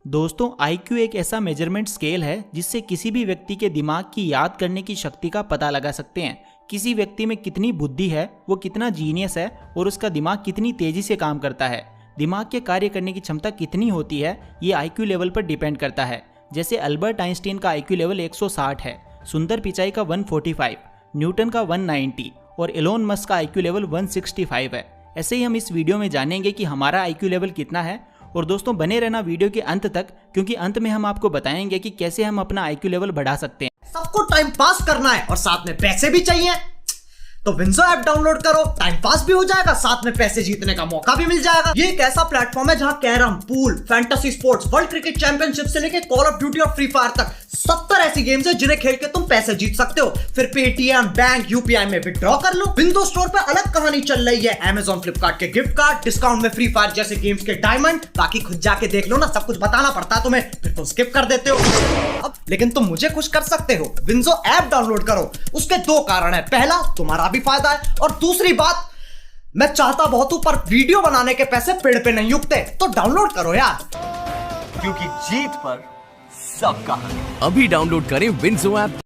दोस्तों IQ एक ऐसा मेजरमेंट स्केल है जिससे किसी भी व्यक्ति के दिमाग की याद करने की शक्ति का पता लगा सकते हैं। किसी व्यक्ति में कितनी बुद्धि है, वो कितना जीनियस है और उसका दिमाग कितनी तेजी से काम करता है। दिमाग के कार्य करने की क्षमता कितनी होती है ये IQ लेवल पर डिपेंड करता है। जैसे अल्बर्ट आइंस्टीन का IQ लेवल 160 है, सुंदर पिचाई का 145, न्यूटन का 190 और एलोन मस्क का IQ लेवल 165 है। ऐसे ही हम इस वीडियो में जानेंगे कि हमारा IQ लेवल कितना है। और दोस्तों बने रहना वीडियो के अंत तक, क्योंकि अंत में हम आपको बताएंगे कि कैसे हम अपना IQ लेवल बढ़ा सकते हैं। सबको टाइम पास करना है और साथ में पैसे भी चाहिए, तो विंजो ऐप डाउनलोड करो। टाइम पास भी हो जाएगा, साथ में पैसे जीतने का मौका भी मिल जाएगा। ये एक ऐसा प्लेटफॉर्म है जहां carrom, pool, fantasy sports, world cricket championship से लेकर कॉल ऑफ ड्यूटी और फ्री फायर तक 70 ऐसी गेम्स है जिन्हें खेल के तुम पैसे जीत सकते हो। फिर पेटीएम, बैंक, यूपीआई में विड्रॉ कर लो। विंडो स्टोर पे अलग कहानी चल रही है। अमेजॉन, फ्लिपकार्ट के गिफ्ट कार्ड, डिस्काउंट में फ्री फायर जैसे गेम्स के डायमंड। बाकी खुद जाके देख लो ना, सब कुछ बताना पड़ता है तुम्हें, फिर तुम स्किप कर देते हो। अब लेकिन तुम मुझे खुश कर सकते हो, विंजो ऐप डाउनलोड करो। उसके दो कारण है, पहला तुम्हारा भी फायदा है और दूसरी बात, मैं चाहता बहुत हूं पर वीडियो बनाने के पैसे पेड़ पे नहीं उगते, तो डाउनलोड करो यार, क्योंकि जीत पर सबका हक। अभी डाउनलोड करें विंजो ऐप।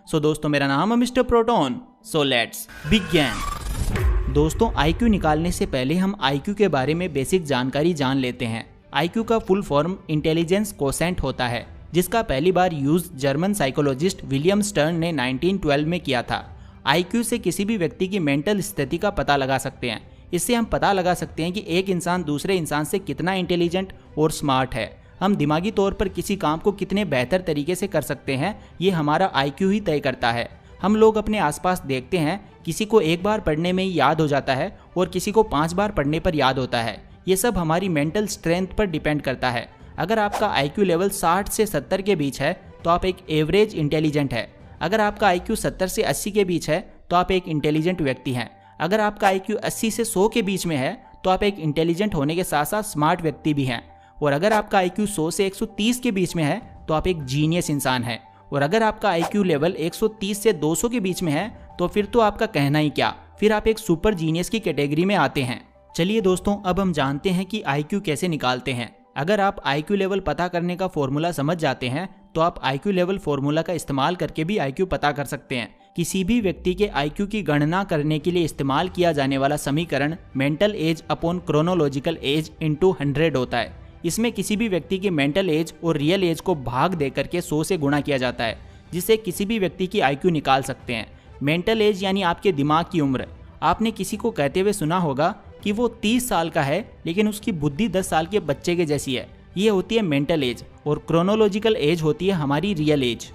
सो दोस्तों मेरा नाम है mister proton. So let's begin. दोस्तों IQ निकालने से पहले हम IQ के बारे में बेसिक जानकारी जान लेते हैं। IQ का फुल फॉर्म इंटेलिजेंस कोसेंट होता है, जिसका पहली बार use German psychologist William Stern ने 1912 में किया था। IQ से किसी भी व्यक्ति की मेंटल स्थिति का पता लगा सकते हैं। इससे हम पता लगा सकते हैं कि एक इंसान दूसरे इंसान से कितना इंटेलिजेंट और स्मार्ट है। हम दिमागी तौर पर किसी काम को कितने बेहतर तरीके से कर सकते हैं, ये हमारा IQ ही तय करता है। हम लोग अपने आसपास देखते हैं, किसी को एक बार पढ़ने में ही याद हो जाता है और किसी को 5 बार पढ़ने पर याद होता है। ये सब हमारी मेंटल स्ट्रेंथ पर डिपेंड करता है। अगर आपका IQ लेवल 60 से 70 के बीच है तो आप एक एवरेज इंटेलिजेंट है। अगर आपका IQ 70 से 80 के बीच है तो आप एक इंटेलिजेंट व्यक्ति हैं। अगर आपका IQ 80 से 100 के बीच में है तो आप एक इंटेलिजेंट होने के साथ साथ स्मार्ट व्यक्ति भी हैं। और अगर आपका IQ 100 से 130 के बीच में है तो आप एक जीनियस इंसान है। और अगर आपका IQ लेवल 130 से 200 के बीच में है तो फिर तो आपका कहना ही क्या, फिर आप एक सुपर जीनियस की कैटेगरी में आते हैं। चलिए दोस्तों, अब हम जानते हैं कि IQ कैसे निकालते हैं। अगर आप IQ लेवल पता करने का फॉर्मूला समझ जाते हैं तो आप IQ लेवल फॉर्मूला का इस्तेमाल करके भी IQ पता कर सकते हैं। किसी भी व्यक्ति के IQ की गणना करने के लिए इस्तेमाल किया जाने वाला समीकरण mental as upon chronological age into 100 होता है। इसमें किसी भी व्यक्ति की मेंटल एज और रियल एज को भाग दे करके 100 से गुणा किया जाता है, जिससे किसी भी व्यक्ति की IQ निकाल सकते हैं। मेंटल एज यानी आपके दिमाग की उम्र। आपने किसी को कहते हुए सुना होगा कि वो 30 साल का है लेकिन उसकी बुद्धि 10 साल के बच्चे के जैसी है। ये होती है मेंटल एज और क्रोनोलॉजिकल एज होती है हमारी रियल एज।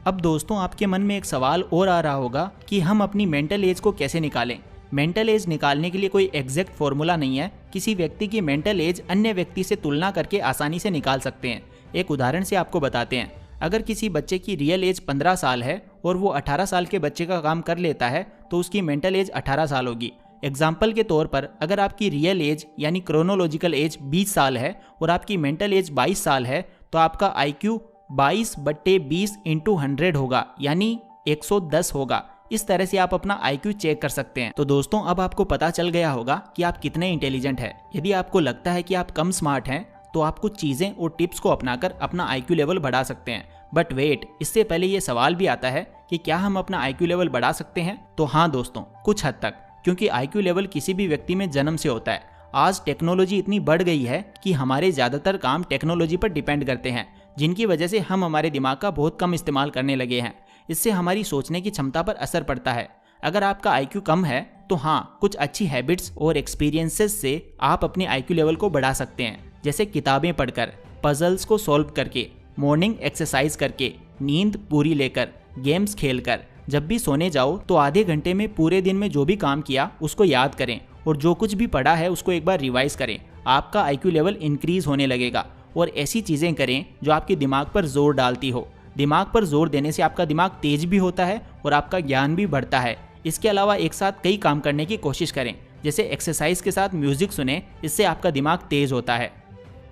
अब दोस्तों आपके मन में एक सवाल और आ रहा होगा कि हम अपनी मेंटल एज को कैसे निकालें। मेंटल एज निकालने के लिए कोई एग्जैक्ट फॉर्मूला नहीं है। किसी व्यक्ति की मेंटल एज अन्य व्यक्ति से तुलना करके आसानी से निकाल सकते हैं। एक उदाहरण से आपको बताते हैं। अगर किसी बच्चे की रियल एज 15 साल है और वो 18 साल के बच्चे का काम कर लेता है तो उसकी मेंटल एज 18 साल होगी। एग्जाम्पल के तौर पर अगर आपकी रियल एज यानी क्रोनोलॉजिकल एज 20 साल है और आपकी मेंटल एज 22 साल है तो आपका IQ 22/20 इंटू 100 होगा, यानी 110 होगा। इस तरह से आप अपना IQ चेक कर सकते हैं। तो दोस्तों अब आपको पता चल गया होगा कि आप कितने इंटेलिजेंट हैं। यदि आपको लगता है कि आप कम स्मार्ट हैं तो आप कुछ चीज़ें और टिप्स को अपनाकर अपना IQ लेवल बढ़ा सकते हैं। बट वेट, इससे पहले ये सवाल भी आता है कि क्या हम अपना IQ लेवल बढ़ा सकते हैं? तो हाँ दोस्तों, कुछ हद तक, क्योंकि IQ लेवल किसी भी व्यक्ति में जन्म से होता है। आज टेक्नोलॉजी इतनी बढ़ गई है कि हमारे ज़्यादातर काम टेक्नोलॉजी पर डिपेंड करते हैं, जिनकी वजह से हम हमारे दिमाग का बहुत कम इस्तेमाल करने लगे हैं। इससे हमारी सोचने की क्षमता पर असर पड़ता है। अगर आपका IQ कम है तो हाँ, कुछ अच्छी हैबिट्स और एक्सपीरियंसेस से आप अपने IQ लेवल को बढ़ा सकते हैं। जैसे किताबें पढ़कर, पजल्स को सॉल्व करके, मॉर्निंग एक्सरसाइज करके, नींद पूरी लेकर, गेम्स खेलकर। जब भी सोने जाओ तो आधे घंटे में पूरे दिन में जो भी काम किया उसको याद करें और जो कुछ भी पढ़ा है उसको एक बार रिवाइज करें। आपका IQ लेवल इंक्रीज होने लगेगा। और ऐसी चीज़ें करें जो आपके दिमाग पर जोर डालती हो। दिमाग पर जोर देने से आपका दिमाग तेज भी होता है और आपका ज्ञान भी बढ़ता है। इसके अलावा एक साथ कई काम करने की कोशिश करें, जैसे एक्सरसाइज के साथ म्यूजिक सुने, इससे आपका दिमाग तेज होता है।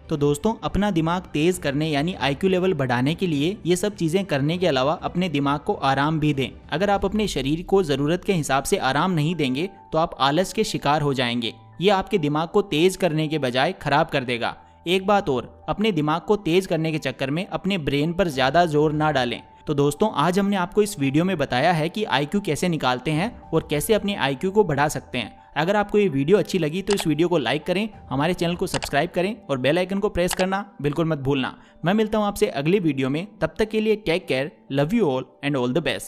तो दोस्तों अपना दिमाग तेज करने यानी IQ लेवल बढ़ाने के लिए ये सब चीज़ें करने के अलावा अपने दिमाग को आराम भी दें। अगर आप अपने शरीर को ज़रूरत के हिसाब से आराम नहीं देंगे तो आप आलस के शिकार हो जाएंगे। ये आपके दिमाग को तेज करने के बजाय खराब कर देगा। एक बात और, अपने दिमाग को तेज करने के चक्कर में अपने ब्रेन पर ज़्यादा जोर ना डालें। तो दोस्तों आज हमने आपको इस वीडियो में बताया है कि IQ कैसे निकालते हैं और कैसे अपने IQ को बढ़ा सकते हैं। अगर आपको ये वीडियो अच्छी लगी तो इस वीडियो को लाइक करें, हमारे चैनल को सब्सक्राइब करें और बेल आइकन को प्रेस करना बिल्कुल मत भूलना। मैं मिलता हूँ आपसे अगली वीडियो में, तब तक के लिए take care, love you all and all the best.